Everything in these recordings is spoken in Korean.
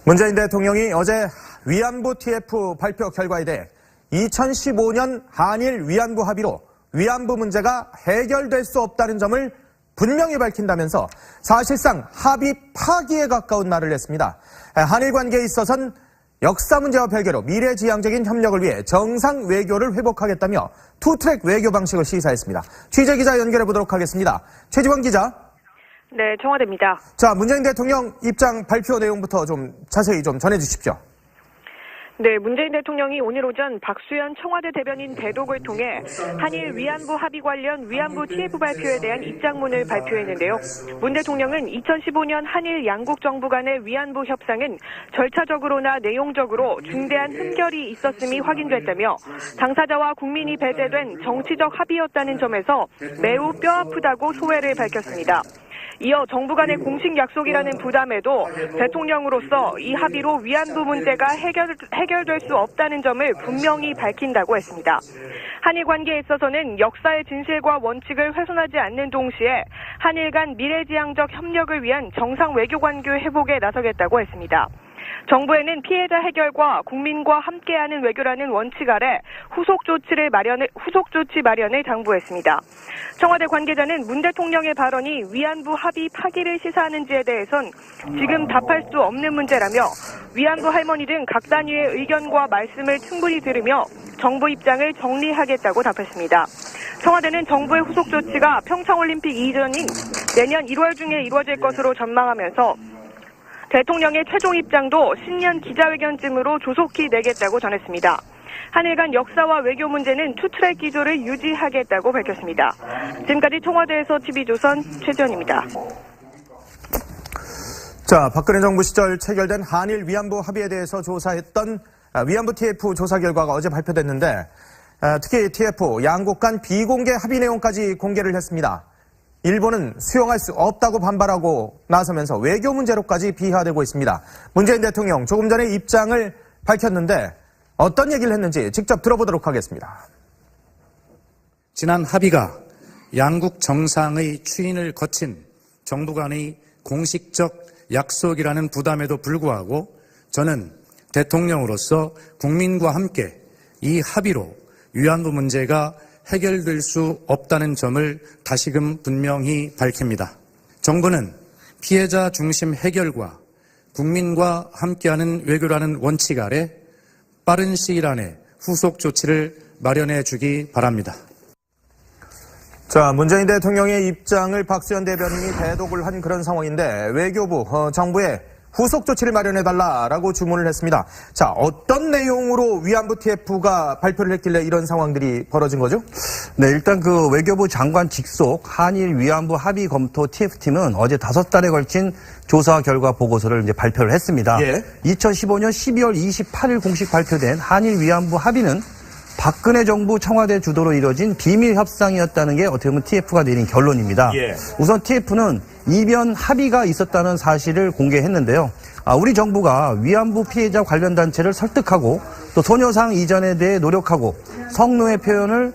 문재인 대통령이 어제 위안부 TF 발표 결과에 대해 2015년 한일 위안부 합의로 위안부 문제가 해결될 수 없다는 점을 분명히 밝힌다면서 사실상 합의 파기에 가까운 말을 했습니다. 한일 관계에 있어서는 역사 문제와 별개로 미래지향적인 협력을 위해 정상 외교를 회복하겠다며 투트랙 외교 방식을 시사했습니다. 취재기자 연결해보도록 하겠습니다. 최지원 기자. 네, 청와대입니다. 자, 문재인 대통령 입장 발표 내용부터 좀 자세히 좀 전해주십시오. 네, 문재인 대통령이 오늘 오전 박수현 청와대 대변인 대독을 통해 한일 위안부 합의 관련 위안부 TF 발표에 대한 입장문을 발표했는데요. 문 대통령은 2015년 한일 양국 정부 간의 위안부 협상은 절차적으로나 내용적으로 중대한 흠결이 있었음이 확인됐다며 당사자와 국민이 배제된 정치적 합의였다는 점에서 매우 뼈아프다고 소회를 밝혔습니다. 이어 정부 간의 공식 약속이라는 부담에도 대통령으로서 이 합의로 위안부 문제가 해결될 수 없다는 점을 분명히 밝힌다고 했습니다. 한일 관계에 있어서는 역사의 진실과 원칙을 훼손하지 않는 동시에 한일 간 미래지향적 협력을 위한 정상 외교관계 회복에 나서겠다고 했습니다. 정부에는 피해자 해결과 국민과 함께하는 외교라는 원칙 아래 후속 조치 마련을 당부했습니다. 청와대 관계자는 문 대통령의 발언이 위안부 합의 파기를 시사하는지에 대해선 지금 답할 수 없는 문제라며 위안부 할머니 등 각 단위의 의견과 말씀을 충분히 들으며 정부 입장을 정리하겠다고 답했습니다. 청와대는 정부의 후속 조치가 평창올림픽 이전인 내년 1월 중에 이루어질 것으로 전망하면서 대통령의 최종 입장도 신년 기자회견쯤으로 조속히 내겠다고 전했습니다. 한일 간 역사와 외교 문제는 투트랙 기조를 유지하겠다고 밝혔습니다. 지금까지 청와대에서 TV조선 최지원입니다. 자, 박근혜 정부 시절 체결된 한일 위안부 합의에 대해서 조사했던 위안부 TF 조사 결과가 어제 발표됐는데 특히 TF 양국 간 비공개 합의 내용까지 공개를 했습니다. 일본은 수용할 수 없다고 반발하고 나서면서 외교 문제로까지 비화되고 있습니다. 문재인 대통령 조금 전에 입장을 밝혔는데 어떤 얘기를 했는지 직접 들어보도록 하겠습니다. 지난 합의가 양국 정상의 추인을 거친 정부 간의 공식적 약속이라는 부담에도 불구하고 저는 대통령으로서 국민과 함께 이 합의로 위안부 문제가 해결될 수 없다는 점을 다시금 분명히 밝힙니다. 정부는 피해자 중심 해결과 국민과 함께하는 외교라는 원칙 아래 빠른 시일 안에 후속 조치를 마련해 주기 바랍니다. 자, 문재인 대통령의 입장을 박수현 대변인이 대독을 한 그런 상황인데 외교부, 정부에 후속 조치를 마련해달라라고 주문을 했습니다. 자, 어떤 내용으로 위안부 TF가 발표를 했길래 이런 상황들이 벌어진 거죠? 네, 일단 그 외교부 장관 직속 한일 위안부 합의 검토 TF팀은 어제 5달에 걸친 조사 결과 보고서를 이제 발표를 했습니다. 예. 2015년 12월 28일 공식 발표된 한일 위안부 합의는 박근혜 정부 청와대 주도로 이뤄진 비밀 협상이었다는 게 어떻게 보면 TF가 내린 결론입니다. 예. 우선 TF는 이변 합의가 있었다는 사실을 공개했는데요. 우리 정부가 위안부 피해자 관련 단체를 설득하고 또 소녀상 이전에 대해 노력하고 성노예 표현을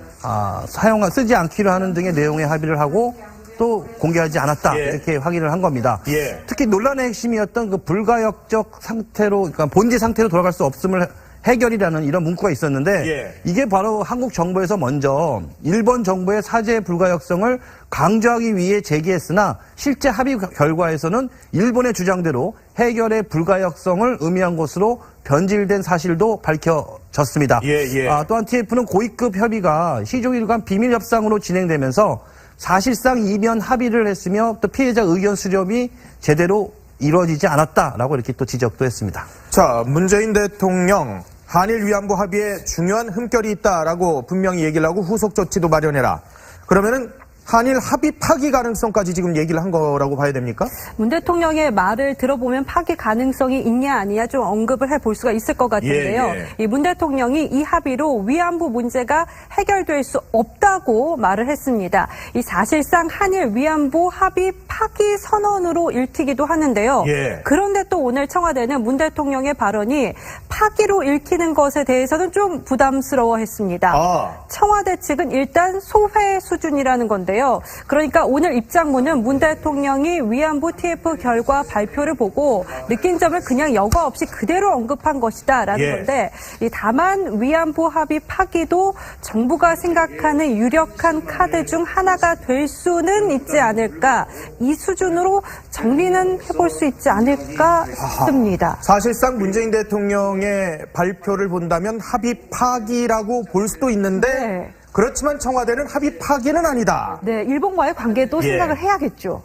쓰지 않기로 하는 등의 내용의 합의를 하고 또 공개하지 않았다. 예. 이렇게 확인을 한 겁니다. 예. 특히 논란의 핵심이었던 그 불가역적 상태로, 그러니까 본지 상태로 돌아갈 수 없음을 해결이라는 이런 문구가 있었는데 예. 이게 바로 한국 정부에서 먼저 일본 정부의 사죄 불가역성을 강조하기 위해 제기했으나 실제 합의 결과에서는 일본의 주장대로 해결의 불가역성을 의미한 것으로 변질된 사실도 밝혀졌습니다. 예. 또한 TF는 고위급 협의가 시종일관 비밀 협상으로 진행되면서 사실상 이변 합의를 했으며 또 피해자 의견 수렴이 제대로 이루어지지 않았다라고 이렇게 또 지적도 했습니다. 자, 문재인 대통령 한일 위안부 합의에 중요한 흠결이 있다라고 분명히 얘기를 하고 후속 조치도 마련해라. 그러면은 한일 합의 파기 가능성까지 지금 얘기를 한 거라고 봐야 됩니까? 문 대통령의 말을 들어보면 파기 가능성이 있냐 아니냐 좀 언급을 해볼 수가 있을 것 같은데요. 예. 이 문 대통령이 이 합의로 위안부 문제가 해결될 수 없다고 말을 했습니다. 이 사실상 한일 위안부 합의 파기 선언으로 읽히기도 하는데요. 예. 그런데 또 오늘 청와대는 문 대통령의 발언이 파기로 읽히는 것에 대해서는 좀 부담스러워했습니다. 청와대 측은 일단 소회 수준이라는 건데요. 있는데요. 그러니까 오늘 입장문은 문 대통령이 위안부 TF 결과 발표를 보고 느낀 점을 그냥 여과 없이 그대로 언급한 것이다라는 예. 건데 다만 위안부 합의 파기도 정부가 생각하는 유력한 카드 중 하나가 될 수는 있지 않을까, 이 수준으로 정리는 해볼 수 있지 않을까 싶습니다. 사실상 문재인 대통령의 발표를 본다면 합의 파기라고 볼 수도 있는데 네. 그렇지만 청와대는 합의 파기는 아니다. 네, 일본과의 관계도 예. 생각을 해야겠죠.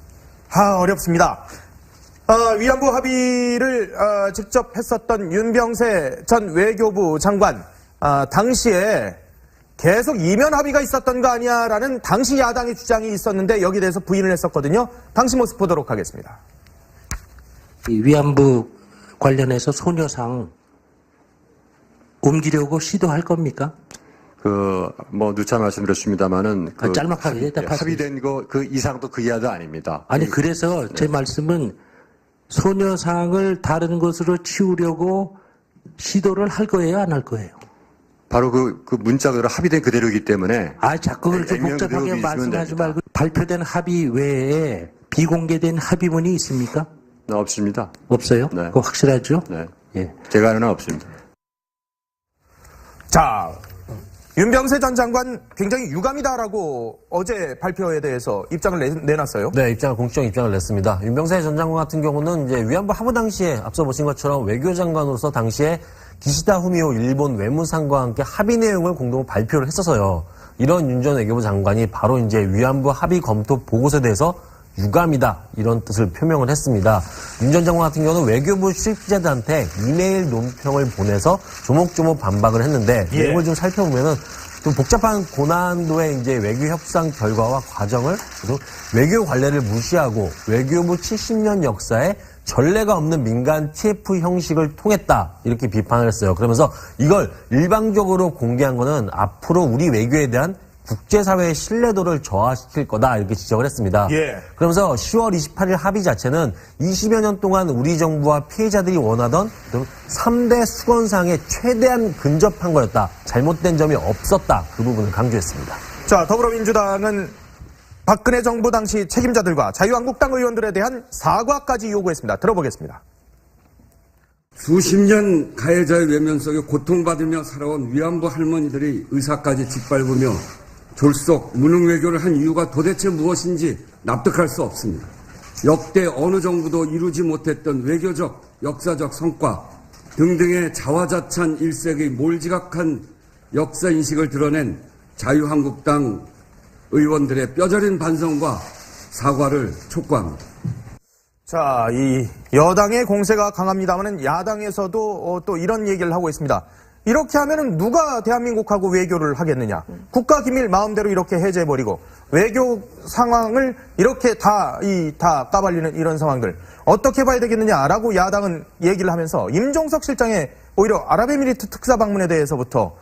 어렵습니다. 위안부 합의를 직접 했었던 윤병세 전 외교부 장관, 당시에 계속 이면 합의가 있었던 거 아니야라는 당시 야당의 주장이 있었는데 여기에 대해서 부인을 했었거든요. 당시 모습 보도록 하겠습니다. 이 위안부 관련해서 소녀상 옮기려고 시도할 겁니까? 누차 말씀드렸습니다만은, 짤막하게 대답하세요. 합의된 거, 그 이상도 그 이하도 아닙니다. 아니, 그래서 제 말씀은 소녀상을 다른 것으로 치우려고 시도를 할 거예요, 안 할 거예요? 바로 그 문자가 합의된 그대로이기 때문에. 자꾸 그렇게 액면 복잡하게 그대로 말씀하지 믿으시면 말고 발표된 합의 외에 비공개된 합의문이 있습니까? 없습니다. 없어요? 네. 그거 확실하죠? 네. 예. 제가 아는 한 없습니다. 자, 윤병세 전 장관 굉장히 유감이다라고 어제 발표에 대해서 입장을 내놨어요. 네, 공식적 입장을 냈습니다. 윤병세 전 장관 같은 경우는 이제 위안부 합의 당시에 앞서 보신 것처럼 외교장관으로서 당시에 기시다 후미오 일본 외무상과 함께 합의 내용을 공동 발표를 했어서요. 이런 윤 전 외교부 장관이 바로 이제 위안부 합의 검토 보고서에 대해서 유감이다, 이런 뜻을 표명을 했습니다. 윤 전 장관 같은 경우는 외교부 실기자들한테 이메일 논평을 보내서 조목조목 반박을 했는데 내용을 좀 살펴보면은 좀 복잡한 고난도의 이제 외교 협상 결과와 과정을, 그리고 외교 관례를 무시하고 외교부 70년 역사에 전례가 없는 민간 TF 형식을 통했다, 이렇게 비판을 했어요. 그러면서 이걸 일방적으로 공개한 거는 앞으로 우리 외교에 대한 국제사회의 신뢰도를 저하시킬 거다, 이렇게 지적을 했습니다. 예. 그러면서 10월 28일 합의 자체는 20여 년 동안 우리 정부와 피해자들이 원하던 3대 수건상에 최대한 근접한 거였다. 잘못된 점이 없었다. 그 부분을 강조했습니다. 자, 더불어민주당은 박근혜 정부 당시 책임자들과 자유한국당 의원들에 대한 사과까지 요구했습니다. 들어보겠습니다. 수십 년 가해자의 외면 속에 고통받으며 살아온 위안부 할머니들이 의사까지 짓밟으며 졸속 무능 외교를 한 이유가 도대체 무엇인지 납득할 수 없습니다. 역대 어느 정부도 이루지 못했던 외교적, 역사적 성과 등등의 자화자찬 일색의 몰지각한 역사인식을 드러낸 자유한국당 의원들의 뼈저린 반성과 사과를 촉구합니다. 자, 이 여당의 공세가 강합니다만은 야당에서도 또 이런 얘기를 하고 있습니다. 이렇게 하면은 누가 대한민국하고 외교를 하겠느냐? 국가기밀 마음대로 이렇게 해제해버리고 외교 상황을 이렇게 다 까발리는 이런 상황들 어떻게 봐야 되겠느냐라고 야당은 얘기를 하면서 임종석 실장의 오히려 아랍에미리트 특사 방문에 대해서부터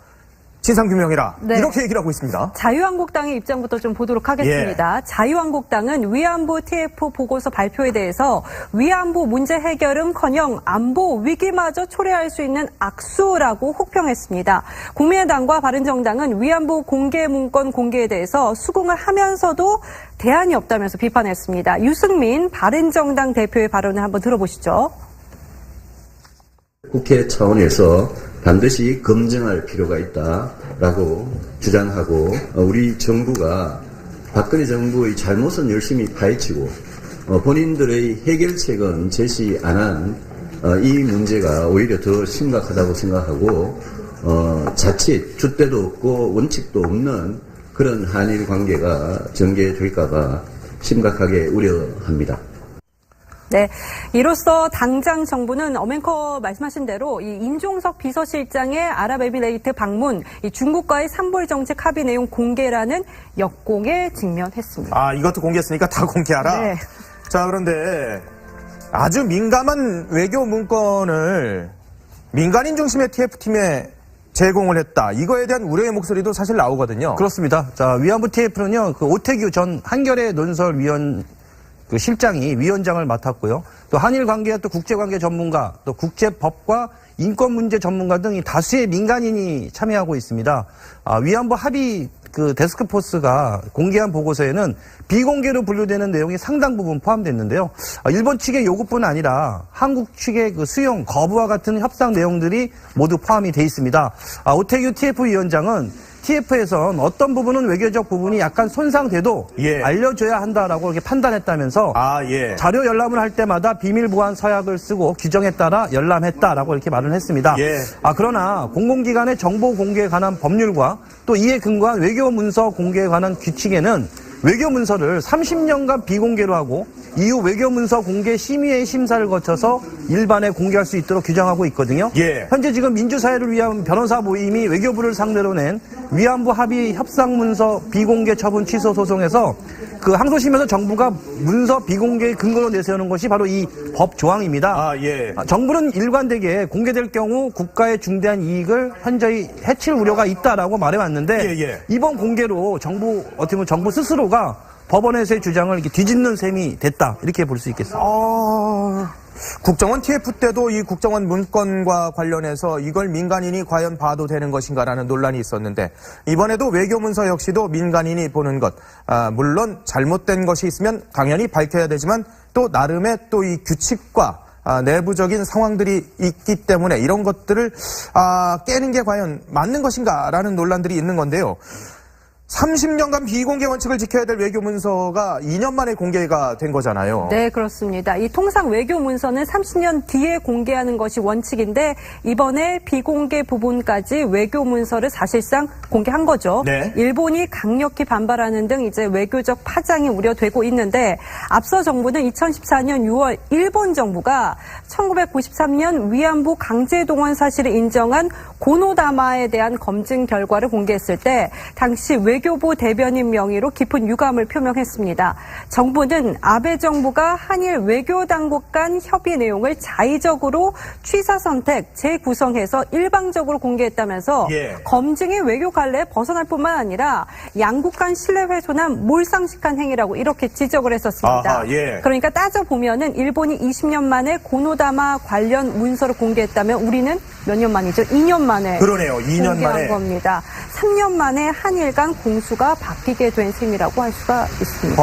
진상규명해라, 네. 이렇게 얘기를 하고 있습니다. 자유한국당의 입장부터 좀 보도록 하겠습니다. 예. 자유한국당은 위안부 TF 보고서 발표에 대해서 위안부 문제 해결은커녕 안보 위기마저 초래할 수 있는 악수라고 혹평했습니다. 국민의당과 바른정당은 위안부 공개 문건 공개에 대해서 수긍을 하면서도 대안이 없다면서 비판했습니다. 유승민 바른정당 대표의 발언을 한번 들어보시죠. 국회 차원에서 반드시 검증할 필요가 있다라고 주장하고, 우리 정부가 박근혜 정부의 잘못은 열심히 파헤치고 본인들의 해결책은 제시 안 한 이 문제가 오히려 더 심각하다고 생각하고, 자칫 줏대도 없고 원칙도 없는 그런 한일 관계가 전개될까봐 심각하게 우려합니다. 네, 이로써 당장 정부는 어맹커 말씀하신 대로 이 임종석 비서실장의 아랍에미레이트 방문, 이 중국과의 삼불 정책 합의 내용 공개라는 역공에 직면했습니다. 이것도 공개했으니까 다 공개하라. 네. 자, 그런데 아주 민감한 외교 문건을 민간인 중심의 TF팀에 제공을 했다. 이거에 대한 우려의 목소리도 사실 나오거든요. 그렇습니다. 자, 위안부 TF는요, 오태규 전 한겨레 논설위원 실장이 위원장을 맡았고요. 또 한일 관계와 또 국제관계 전문가, 또 국제법과 인권 문제 전문가 등이 다수의 민간인이 참여하고 있습니다. 위안부 합의 그 데스크포스가 공개한 보고서에는 비공개로 분류되는 내용이 상당 부분 포함됐는데요. 일본 측의 요구뿐 아니라 한국 측의 그 수용 거부와 같은 협상 내용들이 모두 포함이 돼 있습니다. 오태규 TF 위원장은 TF에선 어떤 부분은 외교적 부분이 약간 손상돼도 예. 알려줘야 한다라고 이렇게 판단했다면서 예. 자료 열람을 할 때마다 비밀 보안 서약을 쓰고 규정에 따라 열람했다라고 이렇게 말을 했습니다. 예. 그러나 공공기관의 정보 공개에 관한 법률과 또 이에 근거한 외교 문서 공개에 관한 규칙에는 외교 문서를 30년간 비공개로 하고 이후 외교 문서 공개 심의회 심사를 거쳐서 일반에 공개할 수 있도록 규정하고 있거든요. 예. 현재 지금 민주사회를 위한 변호사 모임이 외교부를 상대로 낸 위안부 합의 협상 문서 비공개 처분 취소 소송에서 그 항소심에서 정부가 문서 비공개 근거로 내세우는 것이 바로 이 법 조항입니다. 예. 정부는 일관되게 공개될 경우 국가의 중대한 이익을 현저히 해칠 우려가 있다라고 말해왔는데 예. 이번 공개로 어떻게 보면 정부 스스로가 법원에서의 주장을 이렇게 뒤집는 셈이 됐다 이렇게 볼 수 있겠습니다. 국정원 TF 때도 이 국정원 문건과 관련해서 이걸 민간인이 과연 봐도 되는 것인가라는 논란이 있었는데 이번에도 외교문서 역시도 민간인이 보는 것, 물론 잘못된 것이 있으면 당연히 밝혀야 되지만 또 나름의 또 이 규칙과 내부적인 상황들이 있기 때문에 이런 것들을 깨는 게 과연 맞는 것인가라는 논란들이 있는 건데요. 30년간 비공개 원칙을 지켜야 될 외교 문서가 2년 만에 공개가 된 거잖아요. 네, 그렇습니다. 이 통상 외교 문서는 30년 뒤에 공개하는 것이 원칙인데 이번에 비공개 부분까지 외교 문서를 사실상 공개한 거죠. 네. 일본이 강력히 반발하는 등 이제 외교적 파장이 우려되고 있는데 앞서 정부는 2014년 6월 일본 정부가 1993년 위안부 강제 동원 사실을 인정한 고노다마에 대한 검증 결과를 공개했을 때 당시 외교부 대변인 명의로 깊은 유감을 표명했습니다. 정부는 아베 정부가 한일 외교당국 간 협의 내용을 자의적으로 취사 선택, 재구성해서 일방적으로 공개했다면서 검증이 외교 관례에 벗어날 뿐만 아니라 양국 간 신뢰 훼손한 몰상식한 행위라고 이렇게 지적을 했었습니다. 그러니까 따져보면은 일본이 20년 만에 고노다마 관련 문서를 공개했다면 우리는 몇 년 만이죠? 2년 만에. 그러네요. 2년 공개한 만에. 겁니다. 3년 만에 한일 간 공수가 바뀌게 된 셈이라고 할 수가 있습니다.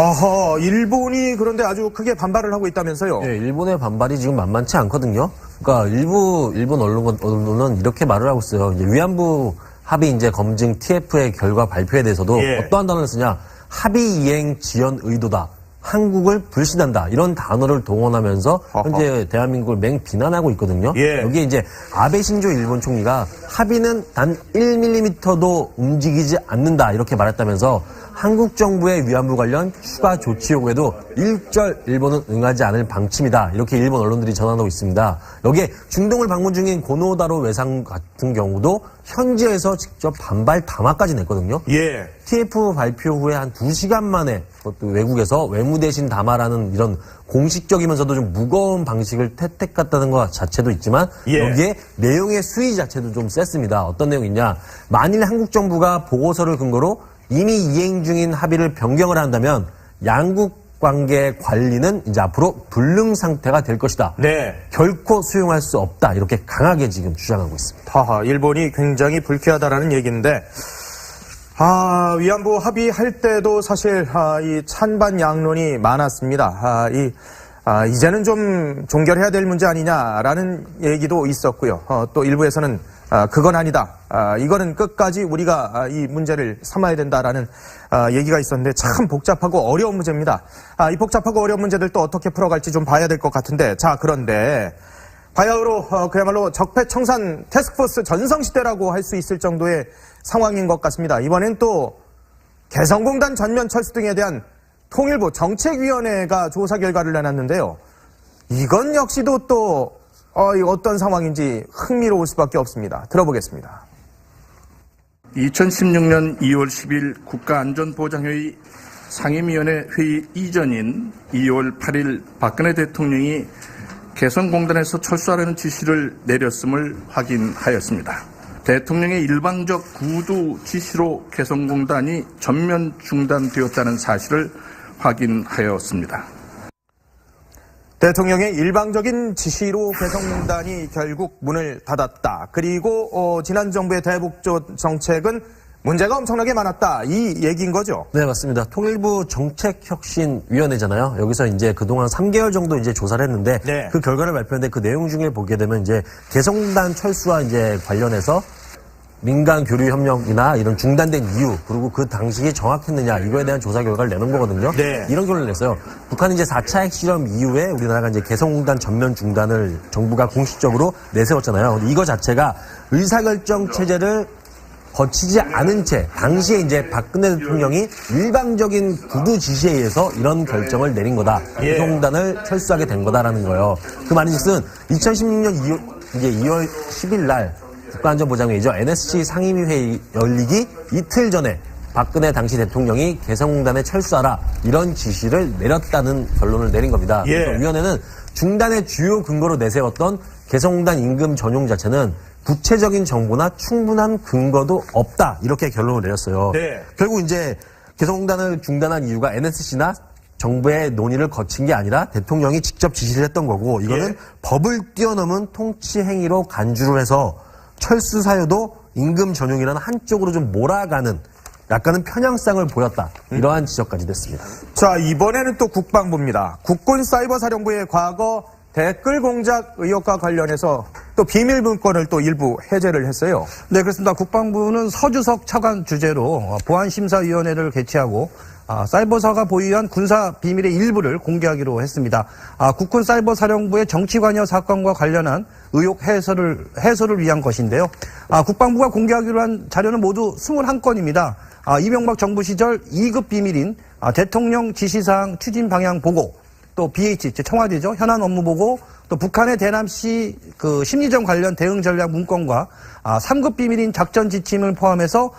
일본이 그런데 아주 크게 반발을 하고 있다면서요? 네, 일본의 반발이 지금 만만치 않거든요. 그러니까 일본 언론은 이렇게 말을 하고 있어요. 이제 위안부 합의 이제 검증 TF의 결과 발표에 대해서도 어떠한 단어를 쓰냐? 합의 이행 지연 의도다. 한국을 불신한다. 이런 단어를 동원하면서 현재 대한민국을 맹비난하고 있거든요. 여기에 이제 아베 신조 일본 총리가 합의는 단 1mm도 움직이지 않는다. 이렇게 말했다면서 한국 정부의 위안부 관련 추가 조치 요구에도 일절 일본은 응하지 않을 방침이다. 이렇게 일본 언론들이 전하고 있습니다. 여기에 중동을 방문 중인 고노다로 외상 같은 경우도 현지에서 직접 반발 담화까지 냈거든요. TF 발표 후에 한 2시간 만에 그것도 외국에서 외무대신 담화라는 이런 공식적이면서도 좀 무거운 방식을 채택했다는 것 자체도 있지만 여기에 내용의 수위 자체도 좀 셌습니다. 어떤 내용이냐. 만일 한국 정부가 보고서를 근거로 이미 이행 중인 합의를 변경을 한다면 양국 관계 관리는 이제 앞으로 불능 상태가 될 것이다. 결코 수용할 수 없다. 이렇게 강하게 지금 주장하고 있습니다. 일본이 굉장히 불쾌하다라는 얘기인데 위안부 합의할 때도 사실 이 찬반 양론이 많았습니다. 이제는 좀 종결해야 될 문제 아니냐라는 얘기도 있었고요. 또 일부에서는 그건 아니다. 이거는 끝까지 우리가 이 문제를 삼아야 된다라는 얘기가 있었는데 참 복잡하고 어려운 문제입니다. 이 복잡하고 어려운 문제들 또 어떻게 풀어갈지 좀 봐야 될 것 같은데 그런데 바야흐로 그야말로 적폐청산 태스크포스 전성시대라고 할 수 있을 정도의 상황인 것 같습니다. 이번엔 또 개성공단 전면 철수 등에 대한 통일부 정책위원회가 조사 결과를 내놨는데요. 이건 역시도 또 어떤 상황인지 흥미로울 수밖에 없습니다. 들어보겠습니다. 2016년 2월 10일 국가안전보장회의 상임위원회 회의 이전인 2월 8일 박근혜 대통령이 개성공단에서 철수하라는 지시를 내렸음을 확인하였습니다. 대통령의 일방적 구두 지시로 개성공단이 전면 중단되었다는 사실을 확인하였습니다. 대통령의 일방적인 지시로 개성공단이 결국 문을 닫았다. 그리고 지난 정부의 대북조 정책은 문제가 엄청나게 많았다. 이 얘기인 거죠. 네, 맞습니다. 통일부 정책혁신위원회잖아요. 여기서 이제 그동안 3개월 정도 이제 조사를 했는데 네. 그 결과를 발표했는데 그 내용 중에 보게 되면 이제 개성공단 철수와 이제 관련해서 민간 교류 협력이나 이런 중단된 이유, 그리고 그 당시에 정확했느냐, 이거에 대한 조사 결과를 내는 거거든요. 네. 이런 결론을 냈어요. 북한이 이제 4차 핵실험 이후에 우리나라가 이제 개성공단 전면 중단을 정부가 공식적으로 내세웠잖아요. 근데 이거 자체가 의사결정 체제를 거치지 않은 채 당시에 이제 박근혜 대통령이 일방적인 구두 지시에 의해서 이런 결정을 내린 거다. 예. 개성공단을 철수하게 된 거다라는 거예요. 그 말인즉슨 2016년 2월 10일 날 국가안전보장회의죠. NSC 상임위회의 열리기 이틀 전에 박근혜 당시 대통령이 개성공단에 철수하라 이런 지시를 내렸다는 결론을 내린 겁니다. 예. 그래서 위원회는 중단의 주요 근거로 내세웠던 개성공단 임금 전용 자체는 구체적인 정보나 충분한 근거도 없다 이렇게 결론을 내렸어요. 네. 결국 이제 개성공단을 중단한 이유가 NSC나 정부의 논의를 거친 게 아니라 대통령이 직접 지시를 했던 거고 이거는 예. 법을 뛰어넘은 통치 행위로 간주를 해서 철수 사유도 임금 전용이라는 한쪽으로 좀 몰아가는 약간은 편향성을 보였다. 이러한 지적까지 됐습니다. 자, 이번에는 또 국방부입니다. 국군사이버사령부의 과거 댓글 공작 의혹과 관련해서 또 비밀 문건을 또 일부 해제를 했어요. 네, 그렇습니다. 국방부는 서주석 차관 주재로 보안심사위원회를 개최하고 사이버사가 보유한 군사 비밀의 일부를 공개하기로 했습니다. 국군사이버사령부의 정치관여 사건과 관련한 의혹 해소를 위한 것인데요. 국방부가 공개하기로 한 자료는 모두 21건입니다. 이명박 정부 시절 2급 비밀인 대통령 지시사항 추진 방향 보고, 또 BH, 청와대죠. 현안 업무 보고, 또 북한의 대남시 심리전 관련 대응 전략 문건과 3급 비밀인 작전 지침을 포함해서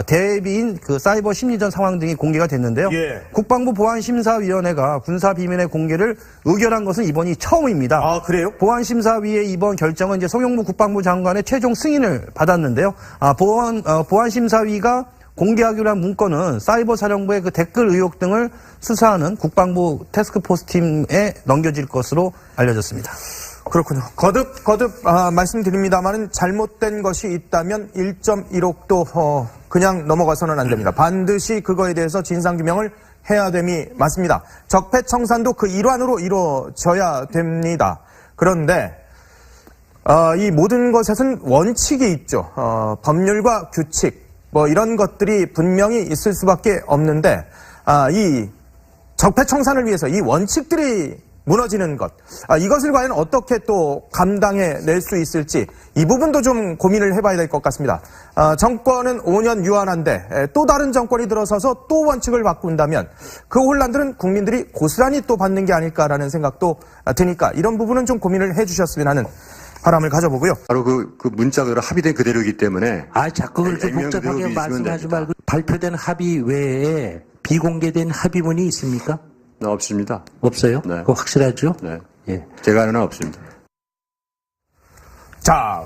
대비인 사이버 심리전 상황 등이 공개가 됐는데요. 예. 국방부 보안심사위원회가 군사 비밀의 공개를 의결한 것은 이번이 처음입니다. 아, 그래요? 보안심사위의 이번 결정은 이제 송영무 국방부 장관의 최종 승인을 받았는데요. 보안심사위가 공개하기로 한 문건은 사이버 사령부의 댓글 의혹 등을 수사하는 국방부 태스크포스 팀에 넘겨질 것으로 알려졌습니다. 그렇군요. 거듭 말씀드립니다만은 잘못된 것이 있다면 1.1억도 그냥 넘어가서는 안 됩니다. 반드시 그거에 대해서 진상규명을 해야 됨이 맞습니다. 적폐청산도 그 일환으로 이루어져야 됩니다. 그런데 이 모든 것에는 원칙이 있죠. 법률과 규칙 이런 것들이 분명히 있을 수밖에 없는데 이 적폐청산을 위해서 이 원칙들이 무너지는 것, 이것을 과연 어떻게 또 감당해낼 수 있을지 이 부분도 좀 고민을 해봐야 될 것 같습니다. 정권은 5년 유한한데 또 다른 정권이 들어서서 또 원칙을 바꾼다면 그 혼란들은 국민들이 고스란히 또 받는 게 아닐까라는 생각도 드니까 이런 부분은 좀 고민을 해주셨으면 하는 바람을 가져보고요. 바로 그 문자가 합의된 그대로이기 때문에 자꾸 그렇게 복잡하게 말씀하지 말고 발표된 합의 외에 비공개된 합의문이 있습니까? 없습니다. 없어요? 네. 그거 확실하죠? 네. 예. 제가 아는 한 없습니다. 자,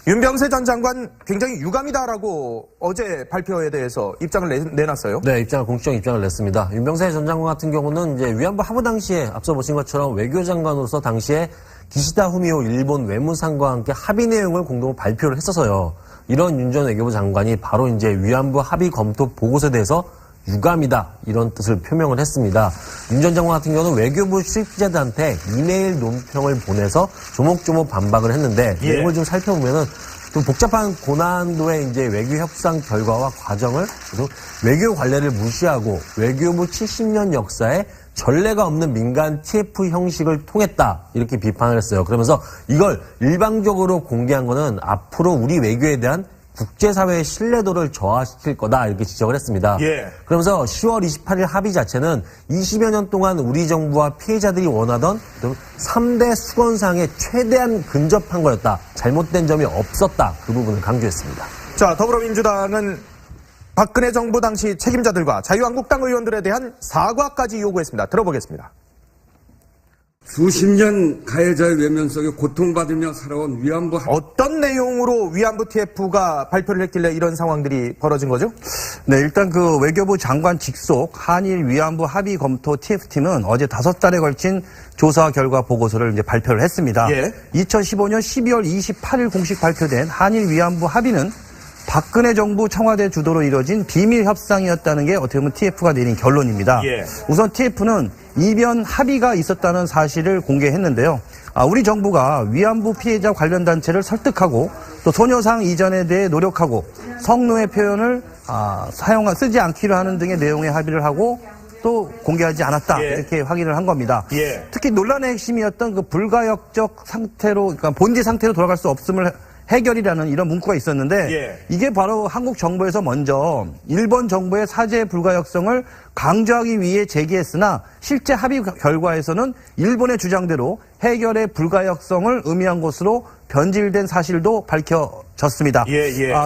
윤병세 전 장관 굉장히 유감이다라고 어제 발표에 대해서 입장을 내놨어요. 네, 공식적 입장을 냈습니다. 윤병세 전 장관 같은 경우는 이제 위안부 하부 당시에 앞서 보신 것처럼 외교장관으로서 당시에 기시다 후미오 일본 외무상과 함께 합의 내용을 공동으로 발표를 했어서요. 이런 윤 전 외교부 장관이 바로 이제 위안부 합의 검토 보고서에 대해서 유감이다 이런 뜻을 표명을 했습니다. 윤 전 장관 같은 경우는 외교부 출입기자들한테 이메일 논평을 보내서 조목조목 반박을 했는데 내용을 좀 살펴보면은 좀 복잡한 고난도의 이제 외교 협상 결과와 과정을 외교 관례를 무시하고 외교부 70년 역사에 전례가 없는 민간 TF 형식을 통했다 이렇게 비판을 했어요. 그러면서 이걸 일방적으로 공개한 거는 앞으로 우리 외교에 대한 국제사회의 신뢰도를 저하시킬 거다 이렇게 지적을 했습니다. 예. 그러면서 10월 28일 합의 자체는 20여 년 동안 우리 정부와 피해자들이 원하던 3대 수건상에 최대한 근접한 거였다. 잘못된 점이 없었다. 그 부분을 강조했습니다. 자, 더불어민주당은 박근혜 정부 당시 책임자들과 자유한국당 의원들에 대한 사과까지 요구했습니다. 들어보겠습니다. 수십 년 가해자의 외면 속에 고통받으며 살아온 위안부 어떤 내용으로 위안부 TF가 발표를 했길래 이런 상황들이 벌어진 거죠? 네, 일단 외교부 장관 직속 한일 위안부 합의 검토 TF팀은 어제 5달에 걸친 조사 결과 보고서를 이제 발표를 했습니다. 예. 2015년 12월 28일 공식 발표된 한일 위안부 합의는 박근혜 정부 청와대 주도로 이뤄진 비밀 협상이었다는 게 어떻게 보면 TF가 내린 결론입니다. 예. 우선 TF는 이변 합의가 있었다는 사실을 공개했는데요. 우리 정부가 위안부 피해자 관련 단체를 설득하고 또 소녀상 이전에 대해 노력하고 성노예 표현을 쓰지 않기로 하는 등의 내용의 합의를 하고 또 공개하지 않았다. 예. 이렇게 확인을 한 겁니다. 예. 특히 논란의 핵심이었던 그 불가역적 상태로, 그러니까 본지 상태로 돌아갈 수 없음을 해결이라는 이런 문구가 있었는데 예. 이게 바로 한국 정부에서 먼저 일본 정부의 사죄 불가역성을 강조하기 위해 제기했으나 실제 합의 결과에서는 일본의 주장대로 해결의 불가역성을 의미한 것으로 변질된 사실도 밝혀졌습니다.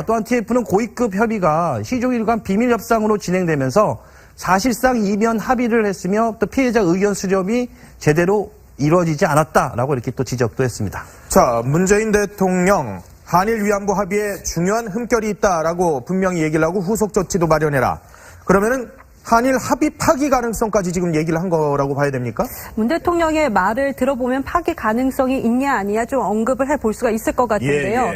또한 TF는 고위급 협의가 시종일관 비밀 협상으로 진행되면서 사실상 이변 합의를 했으며 또 피해자 의견 수렴이 제대로 이루어지지 않았다라고 이렇게 또 지적도 했습니다. 자, 문재인 대통령 한일 위안부 합의에 중요한 흠결이 있다라고 분명히 얘기를 하고 후속 조치도 마련해라. 그러면은 한일 합의 파기 가능성까지 지금 얘기를 한 거라고 봐야 됩니까? 문 대통령의 말을 들어보면 파기 가능성이 있냐 아니냐 좀 언급을 해볼 수가 있을 것 같은데요.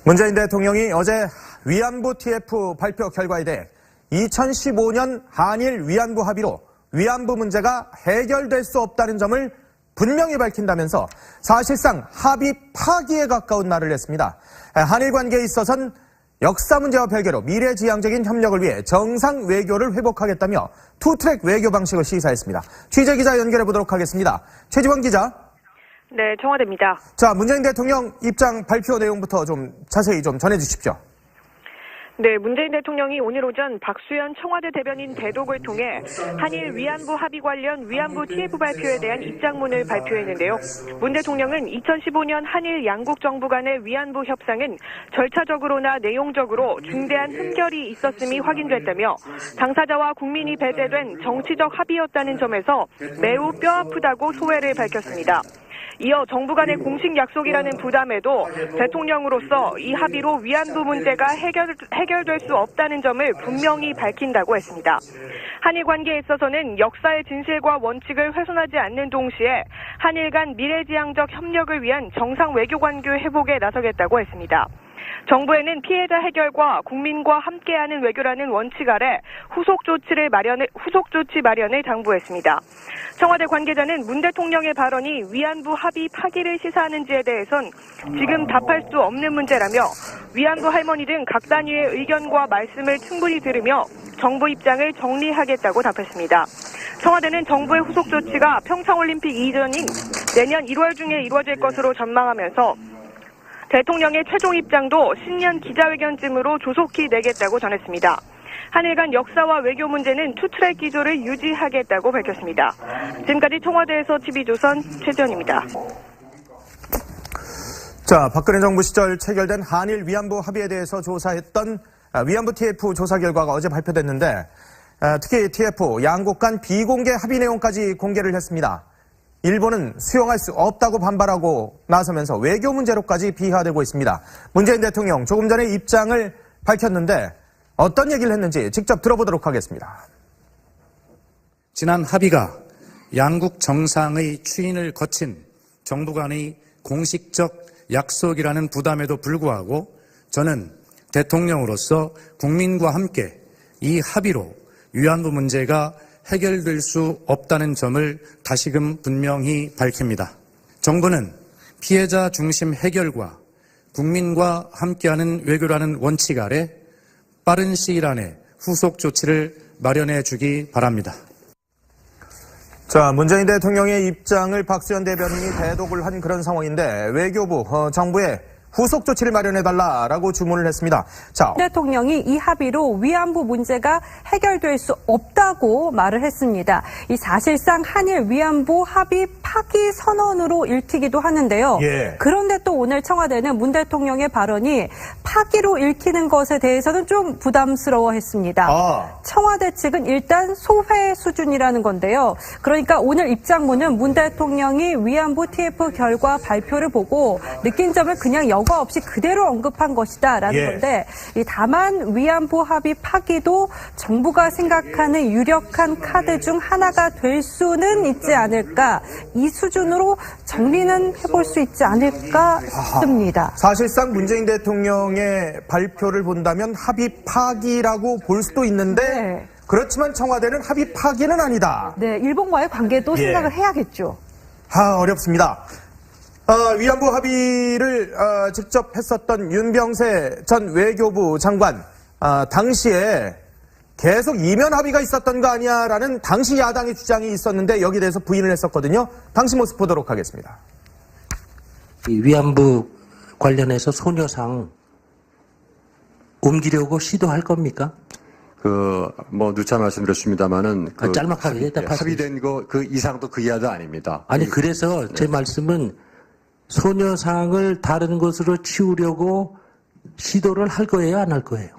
문재인 대통령이 어제 위안부 TF 발표 결과에 대해 2015년 한일 위안부 합의로 위안부 문제가 해결될 수 없다는 점을 분명히 밝힌다면서 사실상 합의 파기에 가까운 말을 했습니다. 한일 관계에 있어서는 역사 문제와 별개로 미래지향적인 협력을 위해 정상 외교를 회복하겠다며 투트랙 외교 방식을 시사했습니다. 취재기자 연결해 보도록 하겠습니다. 최지원 기자. 네, 청와대입니다. 자, 문재인 대통령 입장 발표 내용부터 좀 자세히 좀 전해주십시오. 네, 문재인 대통령이 오늘 오전 박수현 청와대 대변인 대독을 통해 한일 위안부 합의 관련 위안부 TF 발표에 대한 입장문을 발표했는데요. 문 대통령은 2015년 한일 양국 정부 간의 위안부 협상은 절차적으로나 내용적으로 중대한 흠결이 있었음이 확인됐다며 당사자와 국민이 배제된 정치적 합의였다는 점에서 매우 뼈아프다고 소회를 밝혔습니다. 이어 정부 간의 공식 약속이라는 부담에도 대통령으로서 이 합의로 위안부 문제가 해결될 수 없다는 점을 분명히 밝힌다고 했습니다. 한일 관계에 있어서는 역사의 진실과 원칙을 훼손하지 않는 동시에 한일 간 미래지향적 협력을 위한 정상 외교관계 회복에 나서겠다고 했습니다. 정부에는 피해자 해결과 국민과 함께하는 외교라는 원칙 아래 후속 조치 마련을 당부했습니다. 청와대 관계자는 문 대통령의 발언이 위안부 합의 파기를 시사하는지에 대해선 지금 답할 수 없는 문제라며 위안부 할머니 등 각 단위의 의견과 말씀을 충분히 들으며 정부 입장을 정리하겠다고 답했습니다. 청와대는 정부의 후속 조치가 평창올림픽 이전인 내년 1월 중에 이루어질 것으로 전망하면서 대통령의 최종 입장도 신년 기자회견쯤으로 조속히 내겠다고 전했습니다. 한일 간 역사와 외교 문제는 투트랙 기조를 유지하겠다고 밝혔습니다. 지금까지 청와대에서 TV조선 최지연입니다. 자, 박근혜 정부 시절 체결된 한일 위안부 합의에 대해서 조사했던 위안부 TF 조사 결과가 어제 발표됐는데 특히 TF 양국 간 비공개 합의 내용까지 공개를 했습니다. 일본은 수용할 수 없다고 반발하고 나서면서 외교 문제로까지 비화되고 있습니다. 문재인 대통령 조금 전에 입장을 밝혔는데 어떤 얘기를 했는지 직접 들어보도록 하겠습니다. 지난 합의가 양국 정상의 추인을 거친 정부 간의 공식적 약속이라는 부담에도 불구하고 저는 대통령으로서 국민과 함께 이 합의로 위안부 문제가 해결될 수 없다는 점을 다시금 분명히 밝힙니다. 정부는 피해자 중심 해결과 국민과 함께하는 외교라는 원칙 아래 빠른 시일 안에 후속 조치를 마련해 주기 바랍니다. 자, 문재인 대통령의 입장을 박수현 대변인이 대독을 한 그런 상황인데 외교부, 정부의 후속 조치를 마련해달라라고 주문을 했습니다. 자, 대통령이 이 합의로 위안부 문제가 해결될 수 없다고 말을 했습니다. 이 사실상 한일 위안부 합의 파기 선언으로 읽히기도 하는데요. 그런데 또 오늘 청와대는 문 대통령의 발언이 파기로 읽히는 것에 대해서는 좀 부담스러워했습니다. 청와대 측은 일단 소회 수준이라는 건데요. 그러니까 오늘 입장문은 문 대통령이 위안부 TF 결과 발표를 보고 느낀 점을 그냥 변화 없이 그대로 언급한 것이다라는 예. 건데 다만 위안부 합의 파기도 정부가 생각하는 유력한 카드 중 하나가 될 수는 있지 않을까 이 수준으로 정리는 해볼 수 있지 않을까 싶습니다. 사실상 문재인 대통령의 발표를 본다면 합의 파기라고 볼 수도 있는데 네. 그렇지만 청와대는 합의 파기는 아니다. 네, 일본과의 관계도 예. 생각을 해야겠죠. 어렵습니다. 위안부 합의를 직접 했었던 윤병세 전 외교부 장관 당시에 계속 이면 합의가 있었던 거 아니야라는 당시 야당의 주장이 있었는데 여기에 대해서 부인을 했었거든요. 당시 모습 보도록 하겠습니다. 이 위안부 관련해서 소녀상 옮기려고 시도할 겁니까? 누차 말씀드렸습니다만은. 짤막하게 합의된 거, 그 이상도 그 이하도 아닙니다. 아니, 그래서 제 말씀은 소녀상을 다른 것으로 치우려고 시도를 할 거예요, 안 할 거예요?